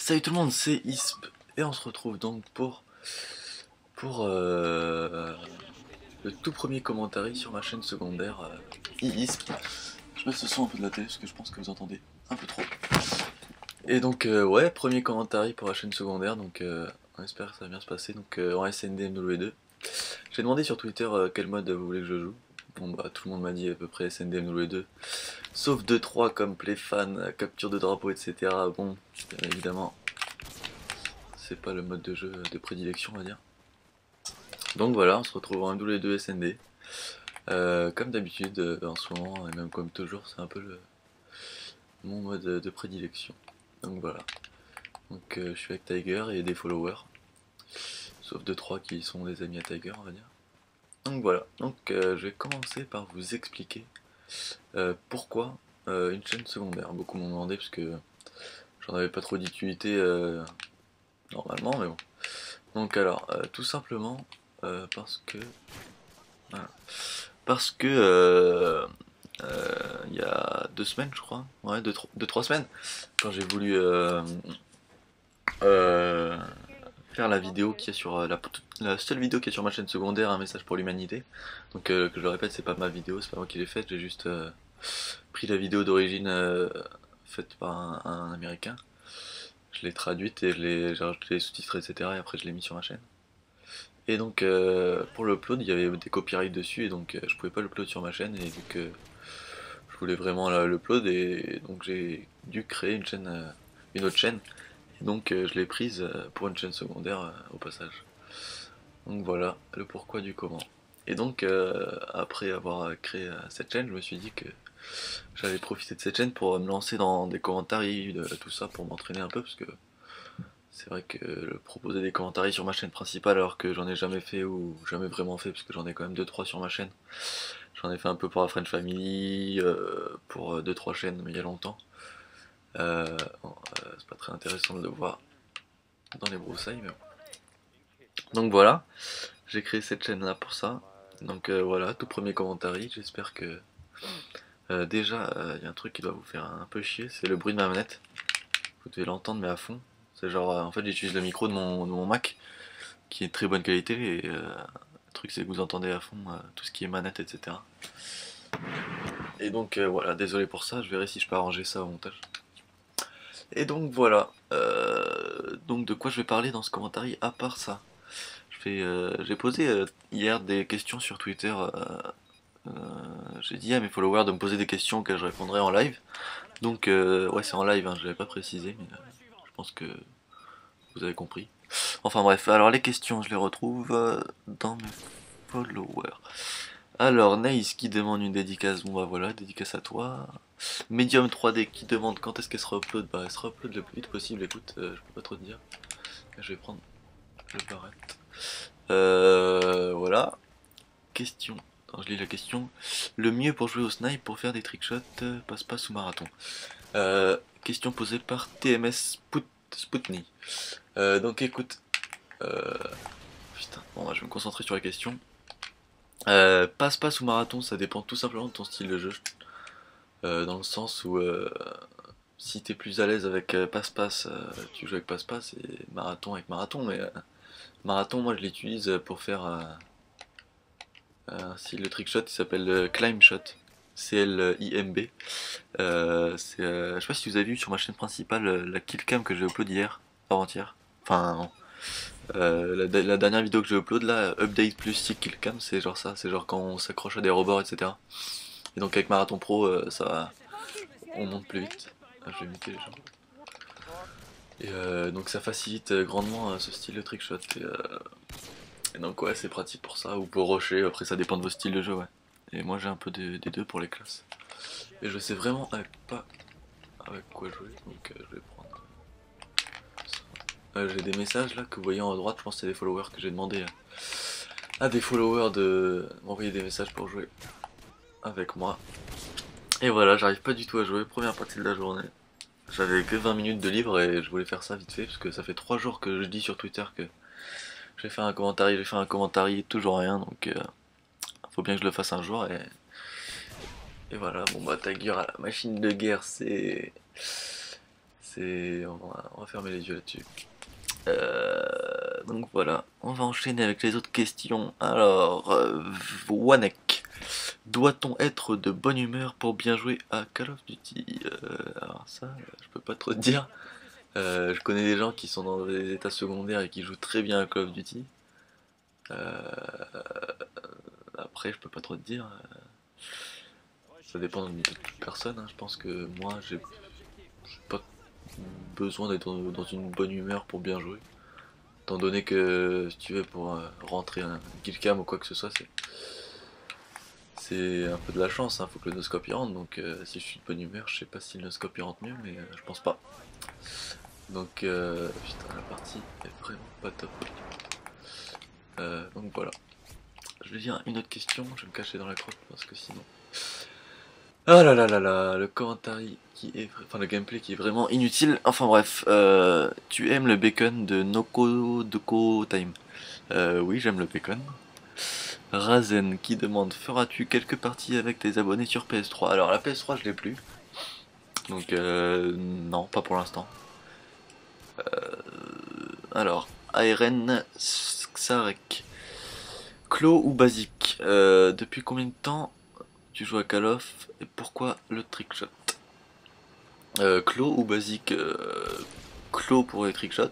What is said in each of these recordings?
Salut tout le monde, c'est Isp et on se retrouve donc pour le tout premier commentaire sur ma chaîne secondaire Isp. Je baisse le son un peu de la télé parce que je pense que vous entendez un peu trop. Et donc ouais, premier commentaire pour la chaîne secondaire, donc on espère que ça va bien se passer, donc en SNDMW2. J'ai demandé sur Twitter quel mode vous voulez que je joue. Bon bah tout le monde m'a dit à peu près SNDMW2. Sauf 2-3 comme Playfan, capture de drapeau, etc. Bon, bien évidemment, c'est pas le mode de jeu de prédilection, on va dire. Donc voilà, on se retrouve en MW2 SND. Comme d'habitude, en ce moment, et même comme toujours, c'est un peu mon mode de prédilection. Donc voilà. Donc je suis avec Tiger et des followers. Sauf 2-3 qui sont des amis à Tiger, on va dire. Donc voilà. Donc je vais commencer par vous expliquer pourquoi une chaîne secondaire. Beaucoup m'ont demandé parce que j'en avais pas trop d'utilité normalement, mais bon. Donc alors, tout simplement parce que... Voilà. Parce que il y a 2 semaines, je crois, ouais, 2-3 semaines, quand j'ai voulu euh, faire la vidéo qui est sur la seule vidéo qui est sur ma chaîne secondaire, un message pour l'humanité. Donc que je le répète, c'est pas ma vidéo, c'est pas moi qui l'ai faite, j'ai juste pris la vidéo d'origine faite par un américain. Je l'ai traduite et j'ai rajouté les sous-titres, etc. Et après je l'ai mis sur ma chaîne. Et donc pour l'upload, il y avait des copyrights dessus et donc je pouvais pas l'upload sur ma chaîne et vu que je voulais vraiment l'upload et donc j'ai dû créer une autre chaîne et donc je l'ai prise pour une chaîne secondaire au passage. Donc voilà le pourquoi du comment. Et donc après avoir créé cette chaîne, je me suis dit que j'allais profiter de cette chaîne pour me lancer dans des commentaires, tout ça pour m'entraîner un peu parce que c'est vrai que proposer des commentaires sur ma chaîne principale alors que j'en ai jamais fait ou jamais vraiment fait parce que j'en ai quand même 2-3 sur ma chaîne. J'en ai fait un peu pour la Friend Family, pour 2-3 chaînes mais il y a longtemps. Bon, c'est pas très intéressant de le voir dans les broussailles mais bon. Donc voilà, j'ai créé cette chaîne là pour ça. Donc voilà, tout premier commentaire, j'espère que... déjà, il y a un truc qui doit vous faire un peu chier, c'est le bruit de ma manette. Vous devez l'entendre mais à fond. C'est genre, en fait j'utilise le micro de mon Mac qui est de très bonne qualité et le truc c'est que vous entendez à fond tout ce qui est manette, etc. Et donc voilà, désolé pour ça, je verrai si je peux arranger ça au montage. Et donc voilà, donc de quoi je vais parler dans ce commentaire à part ça. J'ai posé hier des questions sur Twitter, j'ai dit à mes followers de me poser des questions que je répondrai en live. Donc ouais c'est en live, hein, je l'avais pas précisé, mais je pense que vous avez compris. Enfin bref, alors les questions je les retrouve dans mes followers. Alors, Naïs qui demande une dédicace, bon bah voilà, dédicace à toi. Medium 3D qui demande quand est-ce qu'elle sera upload, bah elle sera upload le plus vite possible, écoute, je peux pas trop te dire. Je vais prendre le barrette. Voilà. Question. Attends, je lis la question. Le mieux pour jouer au snipe pour faire des trickshots, passe-passe ou marathon. Question posée par TMS Spoutni. Donc écoute. Putain, bon bah, je vais me concentrer sur la question. Passe-passe ou marathon, ça dépend tout simplement de ton style de jeu. Dans le sens où si t'es plus à l'aise avec passe-passe, tu joues avec passe-passe et marathon avec marathon. Mais marathon, moi je l'utilise pour faire si le trick shot il s'appelle climb shot. CLIMB. Je sais pas si vous avez vu sur ma chaîne principale la killcam que j'ai upload hier, avant-hier. Enfin, non. La dernière vidéo que j'ai upload là, update plus 6 killcam, c'est genre ça, c'est genre quand on s'accroche à des rebords, etc. Et donc avec Marathon Pro, on monte plus vite. Ah, je vais muter les gens. Et donc ça facilite grandement ce style de trickshot. Et donc ouais, c'est pratique pour ça, ou pour rusher, après ça dépend de vos styles de jeu, ouais. Et moi j'ai un peu des deux pour les classes. Et je sais vraiment pas avec quoi jouer, donc je vais prendre ça. J'ai des messages là que vous voyez en haut à droite, je pense que c'est des followers que j'ai demandé à des followers de m'envoyer des messages pour jouer avec moi. Et voilà, j'arrive pas du tout à jouer, première partie de la journée. J'avais que 20 minutes de libre et je voulais faire ça vite fait parce que ça fait 3 jours que je dis sur Twitter que je vais faire un commentaire, toujours rien, donc faut bien que je le fasse un jour et voilà, bon bah Tiger à la machine de guerre On va fermer les yeux là-dessus. Donc voilà, on va enchaîner avec les autres questions. Alors, Wanek, doit-on être de bonne humeur pour bien jouer à Call of Duty? Alors ça, je peux pas trop te dire. Je connais des gens qui sont dans des états secondaires et qui jouent très bien à Call of Duty. Après, je peux pas trop te dire. Ça dépend de toute personne, hein. Je pense que moi, j'ai pas besoin d'être dans une bonne humeur pour bien jouer. Étant donné que, si tu veux, pour rentrer un killcam ou quoi que ce soit, c'est un peu de la chance, hein. Faut que le noscope y rentre. Donc si je suis de bonne humeur, je sais pas si le noscope y rentre mieux, mais je pense pas. Donc putain, la partie est vraiment pas top. Donc voilà. Je vais dire une autre question, je vais me cacher dans la crotte parce que sinon... Ah là là là là, le commentaire qui est... Enfin, le gameplay qui est vraiment inutile. Enfin bref, tu aimes le bacon de Noko Doko Time? Oui, j'aime le bacon. Razen qui demande, feras-tu quelques parties avec tes abonnés sur PS3? Alors la PS3 je l'ai plus. Donc non, pas pour l'instant. Alors, ARN Xarek. Clos ou basique? Depuis combien de temps tu joues à Call of et pourquoi le trickshot? Clos ou basique? Clos pour les trickshots,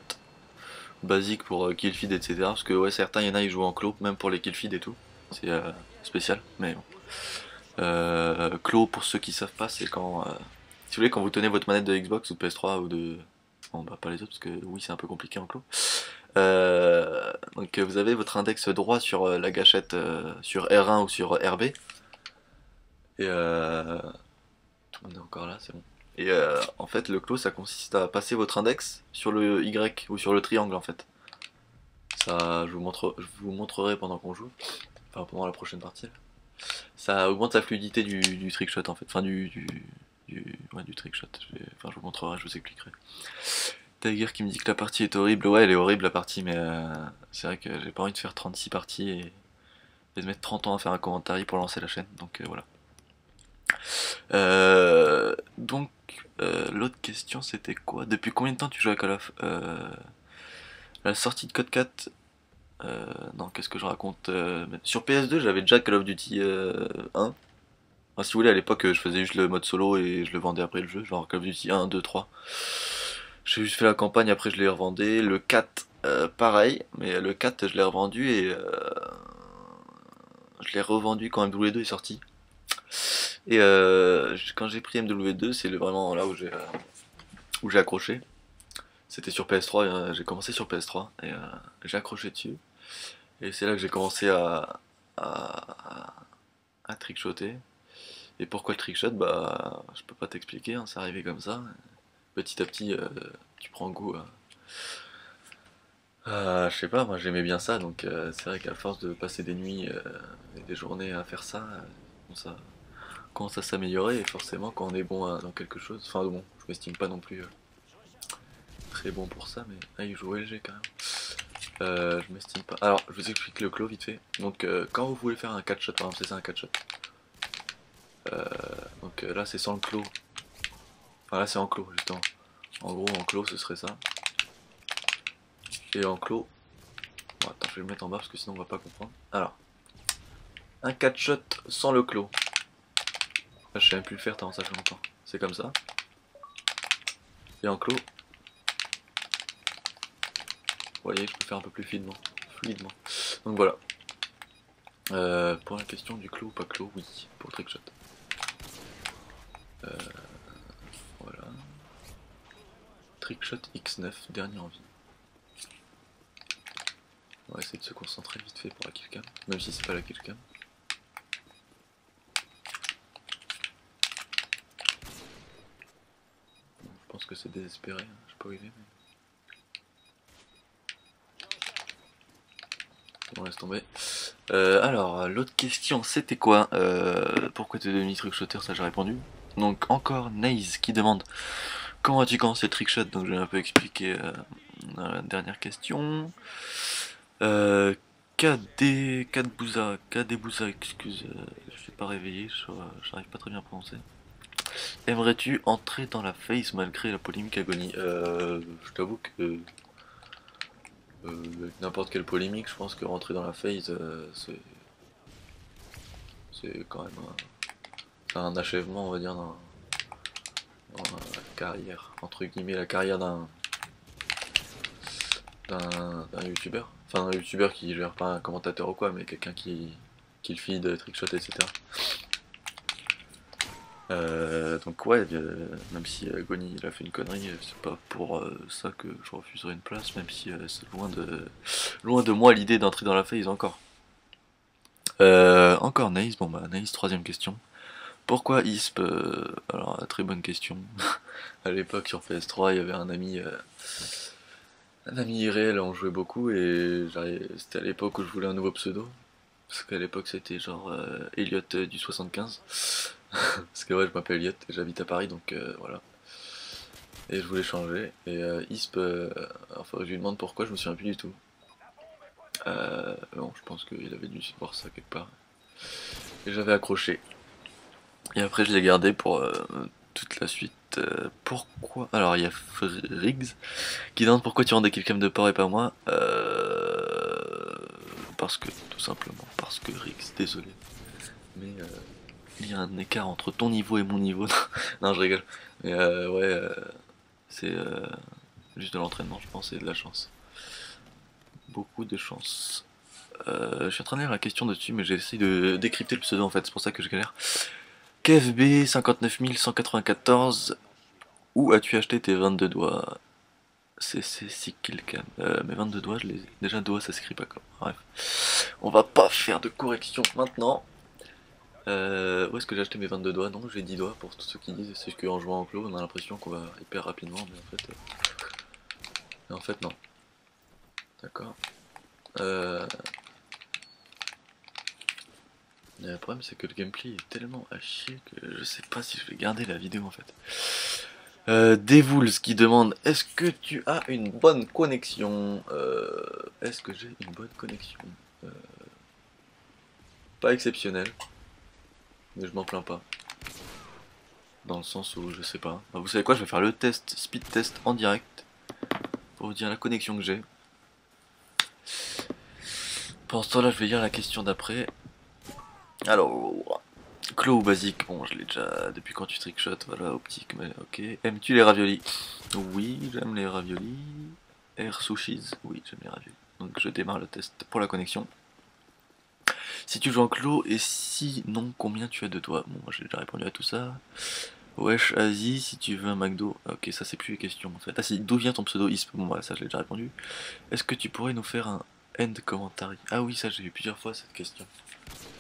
basique pour killfeed, etc. Parce que ouais, certains, il y en a, ils jouent en clos, même pour les killfeed et tout. C'est spécial, mais bon. Clos, pour ceux qui savent pas, c'est quand... si vous voulez, quand vous tenez votre manette de Xbox ou de PS3 ou de... Bon, bah pas les autres, parce que oui, c'est un peu compliqué en clos. Donc vous avez votre index droit sur la gâchette, sur R1 ou sur RB. Et tout le monde est encore là, c'est bon. Et en fait, le clos, ça consiste à passer votre index sur le Y ou sur le triangle en fait. Ça, je vous montrerai pendant qu'on joue, enfin pendant la prochaine partie. Ça augmente la fluidité du trickshot en fait, enfin ouais, du trickshot. Enfin, je vous montrerai, je vous expliquerai. Tiger qui me dit que la partie est horrible. Ouais, elle est horrible la partie, mais c'est vrai que j'ai pas envie de faire 36 parties et de mettre 30 ans à faire un commentaire pour lancer la chaîne, donc voilà. Donc, l'autre question c'était quoi? Depuis combien de temps tu joues à Call of? La sortie de Code 4. Non, qu'est-ce que je raconte? Sur PS2, j'avais déjà Call of Duty 1. Enfin, si vous voulez, à l'époque, je faisais juste le mode solo et je le vendais après le jeu, genre Call of Duty 1, 2, 3. J'ai juste fait la campagne, après je l'ai revendé. Le 4, pareil, mais le 4, je l'ai revendu et je l'ai revendu quand MW2 est sorti. Et quand j'ai pris MW2, c'est vraiment là où j'ai accroché. C'était sur PS3, j'ai commencé sur PS3 et j'ai accroché dessus. Et c'est là que j'ai commencé à, à trickshotter. Et pourquoi le trickshot? Bah, je peux pas t'expliquer, hein, c'est arrivé comme ça. Petit à petit, tu prends goût je sais pas, moi j'aimais bien ça, donc c'est vrai qu'à force de passer des nuits et des journées à faire ça, ça commence à s'améliorer, et forcément quand on est bon dans quelque chose, enfin bon, je m'estime pas non plus très bon pour ça, mais il joue LG quand même. Je m'estime pas. Alors, je vous explique le clos vite fait. Donc, quand vous voulez faire un catch shot, par exemple, c'est ça un catch shot. Donc là, c'est sans le clos. Enfin, là, c'est en clos, justement. En gros, en clos, ce serait ça. Et en clos. Bon, attends, je vais le mettre en bas parce que sinon, on va pas comprendre. Alors, un catch shot sans le clos. Là, je sais même plus le faire, tant ça fait longtemps. C'est comme ça. Et en clos. Vous voyez, je peux faire un peu plus fluidement. Donc voilà. Pour la question du clos ou pas clos, oui, pour le trickshot. Voilà. Trickshot X9, dernière envie. On va essayer de se concentrer vite fait pour la killcam, même si c'est pas la killcam. Je pense que c'est désespéré, hein. Je sais pas où il est, mais... On laisse tomber. Alors, l'autre question, c'était quoi? Pourquoi tu es devenu trickshotter? Ça j'ai répondu. Donc encore Naze qui demande comment as-tu commencé le trickshot? Donc j'ai un peu expliqué dans la dernière question. KD Bouza, excuse, je suis pas réveillé, j'arrive pas très bien à prononcer. Aimerais-tu entrer dans la phase malgré la polémique Agonie? Je t'avoue que avec n'importe quelle polémique, je pense que rentrer dans la phase, c'est quand même un achèvement, on va dire, dans la carrière, entre guillemets, la carrière d'un youtubeur. Enfin, un youtubeur qui gère pas un commentateur ou quoi, mais quelqu'un qui le feed, trickshot, etc. Donc ouais, même si Goni il a fait une connerie, c'est pas pour ça que je refuserai une place, même si c'est loin de moi l'idée d'entrer dans la phase encore. Encore Naïs, bon bah Naïs, troisième question. Pourquoi ISP alors très bonne question. À l'époque sur PS3 il y avait un ami irréel, on jouait beaucoup et c'était à l'époque où je voulais un nouveau pseudo. Parce qu'à l'époque c'était genre Elliot du 75. Parce que ouais je m'appelle Elliot et j'habite à Paris donc voilà. Et je voulais changer. Et ISP, enfin je lui demande pourquoi, je me souviens plus du tout. Bon je pense qu'il avait dû voir ça quelque part. Et j'avais accroché. Et après je l'ai gardé pour toute la suite. Pourquoi? Alors il y a Riggs qui demande pourquoi tu rends des killcam de port et pas moi. Parce que, tout simplement, parce que Riggs, désolé. Mais il y a un écart entre ton niveau et mon niveau. Non, je rigole. Mais ouais, c'est juste de l'entraînement, je pense, et de la chance. Beaucoup de chance. Je suis en train de lire la question dessus, mais j'essaie de décrypter le pseudo en fait, c'est pour ça que je galère. KFB 59194, où as-tu acheté tes 22 doigts? C'est Killcam. Mes 22 doigts, je les ai. Déjà, doigts ça s'écrit pas comme. Bref. On va pas faire de correction maintenant. Où est-ce que j'ai acheté mes 22 doigts? Non, j'ai 10 doigts pour tous ceux qui disent. C'est qu'en jouant en clos, on a l'impression qu'on va hyper rapidement, mais en fait non. D'accord. Le problème c'est que le gameplay est tellement à chier que je sais pas si je vais garder la vidéo en fait. Devouls qui demande est-ce que tu as une bonne connexion? Est-ce que j'ai une bonne connexion? Pas exceptionnelle, mais je m'en plains pas. Dans le sens où je sais pas. Bah, vous savez quoi, je vais faire le test, speed test en direct pour vous dire la connexion que j'ai. Pendant ce temps-là, je vais lire la question d'après. Alors, Clos ou basique, bon, je l'ai déjà depuis quand tu trickshot, voilà, optique, mais ok. Aimes-tu les raviolis? Oui, j'aime les raviolis. Air sushis, oui, j'aime les raviolis. Donc je démarre le test pour la connexion. Si tu joues en clos, et si non, combien tu as de doigts? Bon, moi j'ai déjà répondu à tout ça. Wesh, Asie, si tu veux un McDo. Ok, ça c'est plus les questions en fait. Ah si, d'où vient ton pseudo ISP? Bon, voilà, ça je l'ai déjà répondu. Est-ce que tu pourrais nous faire un end commentary? Ah oui, ça j'ai vu plusieurs fois cette question.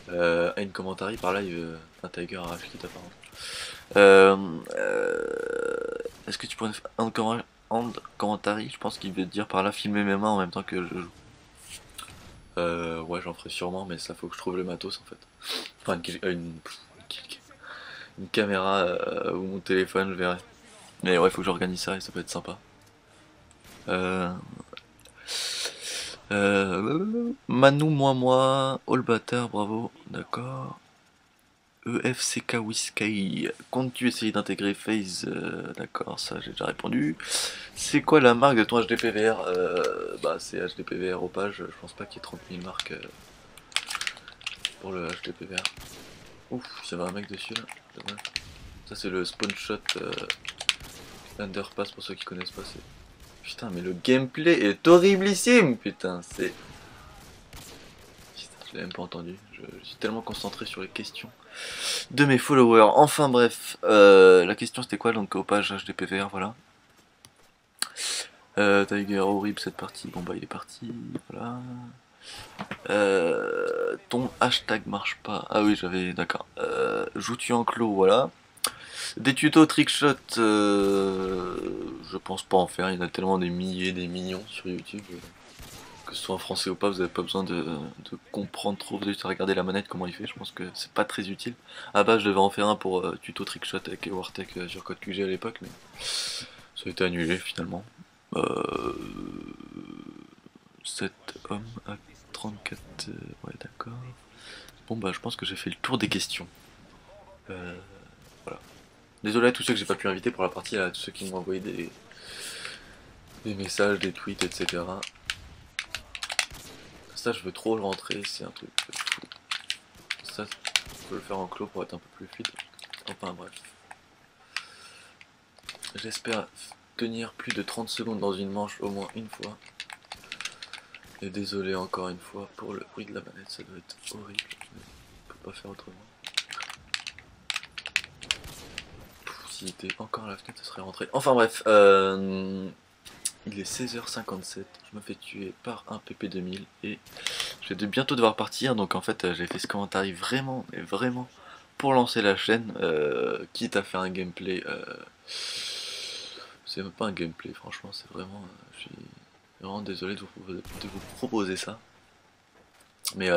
End commentary par live, un Tiger arrache qui t'apparente. Est-ce que tu pourrais nous faire end commentary? Je pense qu'il veut dire par là filmer mes mains en même temps que je joue. Ouais, j'en ferai sûrement, mais ça faut que je trouve le matos en fait. Enfin, une caméra ou mon téléphone, je verrai. Mais ouais, faut que j'organise ça et ça peut être sympa. Manu, moi, All Butter, bravo, d'accord. EFCK Whiskey, comptes-tu essayer d'intégrer FaZe? D'accord, ça j'ai déjà répondu. C'est quoi la marque de ton HDPVR? Bah c'est HDPVR au page, je pense pas qu'il y ait 30 000 marques pour le HDPVR. Ouf, il y avait un mec dessus là, dommage. Ça c'est le spawn shot underpass pour ceux qui connaissent pas. Putain mais le gameplay est horriblissime, putain, c'est... Putain, je l'ai même pas entendu, je suis tellement concentré sur les questions de mes followers. Enfin bref, la question c'était quoi donc au page HDPVR, voilà. Tiger, horrible cette partie, bon bah il est parti, voilà. Ton hashtag marche pas, ah oui j'avais, d'accord. Joues-tu en clos, voilà. Des tutos trickshot, je pense pas en faire, il y en a tellement des milliers, des millions sur YouTube. Que ce soit en français ou pas, vous avez pas besoin de comprendre trop, vous avez juste à regarder la manette comment il fait, je pense que c'est pas très utile. Ah bah je devais en faire un pour tuto trickshot avec Wartech sur code QG à l'époque, mais ça a été annulé finalement. 7 hommes à 34, ouais d'accord. Bon bah je pense que j'ai fait le tour des questions. Voilà. Désolé à tous ceux que j'ai pas pu inviter pour la partie, à tous ceux qui m'ont envoyé des messages, des tweets, etc. Ça, je veux trop le rentrer, c'est un truc fou. Ça, je peux le faire en clos pour être un peu plus fluide. Enfin bref. J'espère tenir plus de 30 secondes dans une manche au moins une fois. Et désolé encore une fois pour le bruit de la manette, ça doit être horrible. Je ne peux pas faire autrement. S'il était encore à la fenêtre, ça serait rentré. Enfin bref, il est 16h57, je me fais tuer par un PP2000 et je vais bientôt devoir partir. Donc en fait, j'ai fait ce commentaire vraiment, mais vraiment pour lancer la chaîne, quitte à faire un gameplay. C'est même pas un gameplay, franchement, c'est vraiment. Je suis vraiment désolé de vous proposer ça. Mais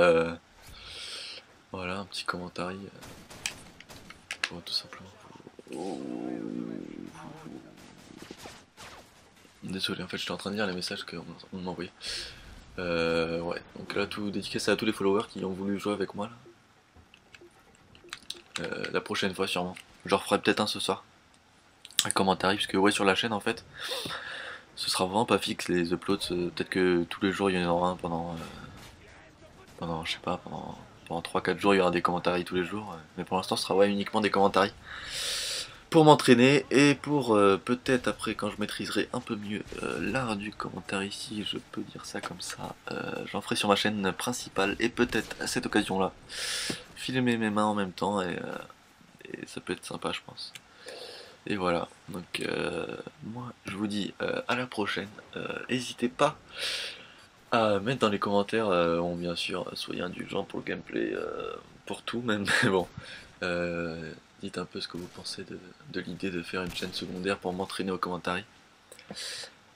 voilà, un petit commentaire pour tout simplement. Désolé, en fait, j'étais en train de lire les messages qu'on m'a envoyés. Ouais, donc là, tout dédicace à tous les followers qui ont voulu jouer avec moi là. La prochaine fois, sûrement. J'en referai peut-être un ce soir. Un commentaire, parce que ouais, sur la chaîne en fait, ce sera vraiment pas fixe les uploads. Peut-être que tous les jours il y en aura un pendant je sais pas, pendant 3-4 jours il y aura des commentaires tous les jours. Mais pour l'instant, ce sera ouais, uniquement des commentaires pour m'entraîner et pour peut-être après quand je maîtriserai un peu mieux l'art du commentaire ici, je peux dire ça comme ça, j'en ferai sur ma chaîne principale et peut-être à cette occasion là filmer mes mains en même temps et ça peut être sympa je pense. Et voilà, donc moi je vous dis à la prochaine, n'hésitez pas à mettre dans les commentaires, bon bien sûr soyez indulgents pour le gameplay, pour tout même, mais bon. Dites un peu ce que vous pensez de l'idée de faire une chaîne secondaire pour m'entraîner aux commentaires.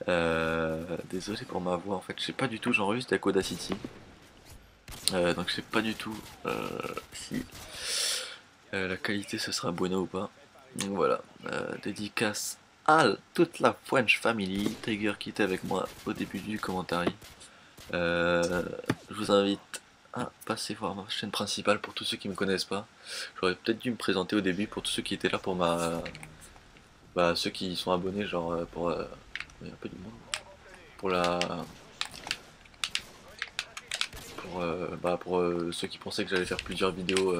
Désolé pour ma voix, en fait, je sais pas du tout, j'enregistre avec Audacity. Donc je sais pas du tout si la qualité ce sera bonne ou pas. Donc voilà, dédicace à toute la French Family, Tiger qui était avec moi au début du commentaire. Je vous invite à passer voir ma chaîne principale pour tous ceux qui me connaissent pas. J'aurais peut-être dû me présenter au début pour tous ceux qui étaient là pour ceux qui sont abonnés, genre pour il y a un peu du monde. Pour ceux qui pensaient que j'allais faire plusieurs vidéos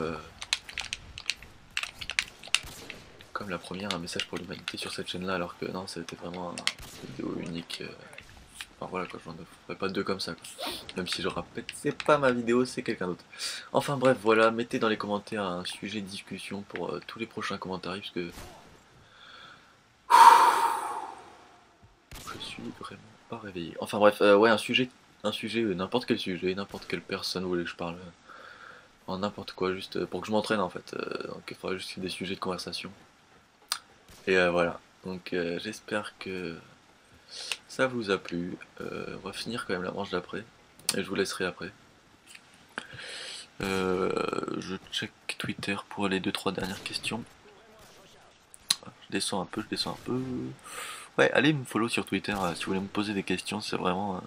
comme la première, un message pour l'humanité sur cette chaîne là, alors que non, c'était vraiment une vidéo unique. Enfin voilà quoi, je n'en ferai pas deux comme ça quoi. Même si je répète, c'est pas ma vidéo, c'est quelqu'un d'autre. Enfin bref, voilà, mettez dans les commentaires un sujet de discussion pour tous les prochains commentaires, parce que je suis vraiment pas réveillé. Enfin bref, ouais, un sujet, n'importe quel sujet, n'importe quelle personne voulait que je parle, en n'importe quoi, juste pour que je m'entraîne en fait. Donc il faudra juste des sujets de conversation. Et voilà, donc j'espère que ça vous a plu. On va finir quand même la manche d'après. Et je vous laisserai après. Je check Twitter pour les 2-3 dernières questions. Je descends un peu, je descends un peu. Ouais, allez me follow sur Twitter si vous voulez me poser des questions. C'est vraiment...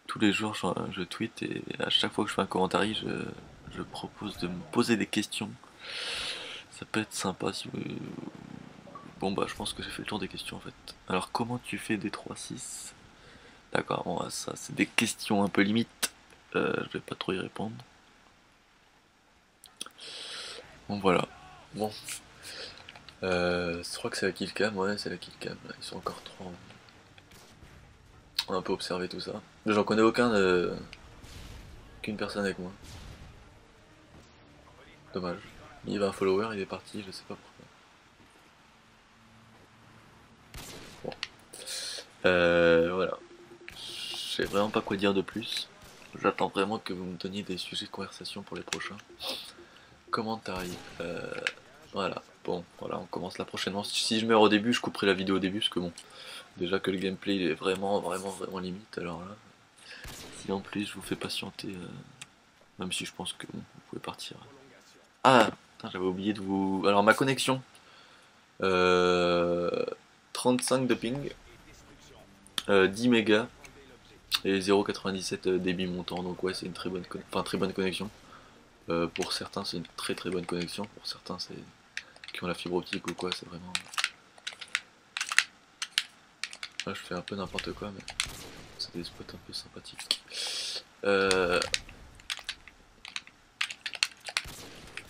tous les jours je tweet et à chaque fois que je fais un commentaire, je propose de me poser des questions. Ça peut être sympa si vous... Bon bah je pense que j'ai fait le tour des questions en fait. Alors comment tu fais des 3-6? D'accord, bon, ça c'est des questions un peu limites. Je vais pas trop y répondre. Bon voilà. Bon. Je crois que c'est la killcam, ouais c'est la killcam. Ils sont encore 3. On a un peu observé tout ça. J'en connais aucun qu'une personne avec moi. Dommage. Il y avait un follower, il est parti, je sais pas pourquoi. Bon. Voilà. Je sais vraiment pas quoi dire de plus. J'attends vraiment que vous me donniez des sujets de conversation pour les prochains commentaires. Voilà. Bon, voilà, on commence là prochainement. Si je meurs au début, je couperai la vidéo au début, parce que bon, déjà que le gameplay il est vraiment limite, alors là, si en plus je vous fais patienter, même si je pense que bon, vous pouvez partir. Ah, j'avais oublié de vous... Alors ma connexion, 35 de ping, 10 mégas et 0,97 débit montant, donc ouais c'est une très bonne, très bonne connexion. Pour certains c'est une très bonne connexion, pour certains c'est qui ont la fibre optique ou quoi, c'est vraiment... Là je fais un peu n'importe quoi, mais c'est des spots un peu sympathiques.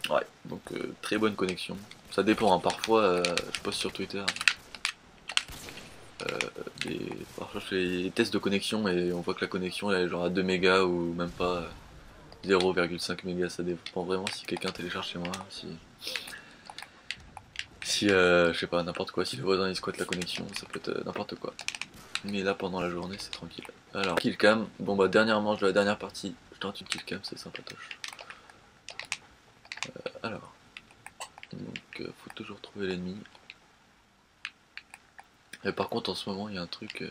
Ouais, donc très bonne connexion. Ça dépend, hein. Parfois je poste sur Twitter parfois je fais des tests de connexion et on voit que la connexion elle est genre à 2 mégas ou même pas 0,5 mégas, ça dépend vraiment si quelqu'un télécharge chez moi, si je sais pas, n'importe quoi, si le voisin il squatte la connexion, ça peut être n'importe quoi. Mais là pendant la journée c'est tranquille. Alors, killcam, bon bah dernière manche de la dernière partie, je tente une killcam, c'est sympatoche. Alors, donc faut toujours trouver l'ennemi. Et par contre en ce moment il y a un truc,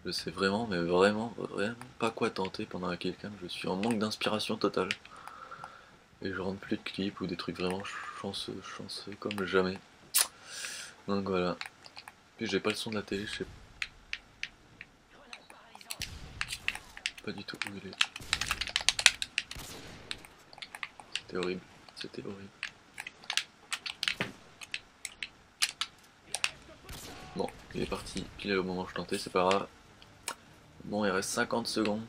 je sais vraiment, mais vraiment pas quoi tenter pendant la killcam, je suis en manque d'inspiration totale. Et je rentre plus de clips ou des trucs vraiment chanceux comme jamais. Donc voilà. Puis j'ai pas le son de la télé, je sais pas du tout où il est. C'était horrible, c'était horrible. Bon, il est parti pile au moment où je tentais, c'est pas grave. Bon, il reste 50 secondes.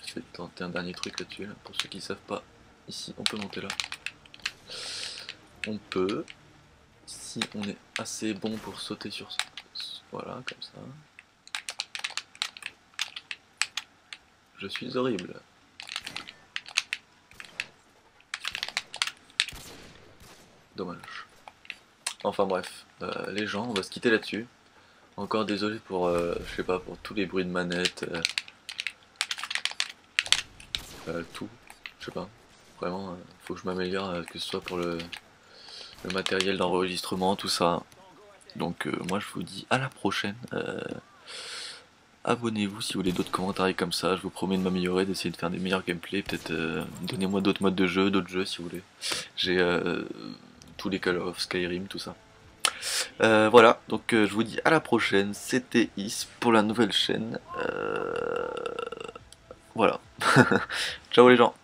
Je vais tenter un dernier truc là-dessus. Là. Pour ceux qui savent pas, ici on peut monter là. On peut, si on est assez bon pour sauter sur ce... Voilà, comme ça. Je suis horrible. Dommage. Enfin bref, les gens, on va se quitter là-dessus. Encore désolé pour, je sais pas, pour tous les bruits de manette, tout, je sais pas. Vraiment, faut que je m'améliore, que ce soit pour le matériel d'enregistrement, tout ça. Donc moi je vous dis à la prochaine. Abonnez-vous si vous voulez d'autres commentaires comme ça. Je vous promets de m'améliorer, d'essayer de faire des meilleurs gameplays. Peut-être donnez-moi d'autres modes de jeu, d'autres jeux si vous voulez. J'ai tous les Call of Skyrim, tout ça. Voilà, donc je vous dis à la prochaine, c'était Is pour la nouvelle chaîne. Voilà. Ciao les gens.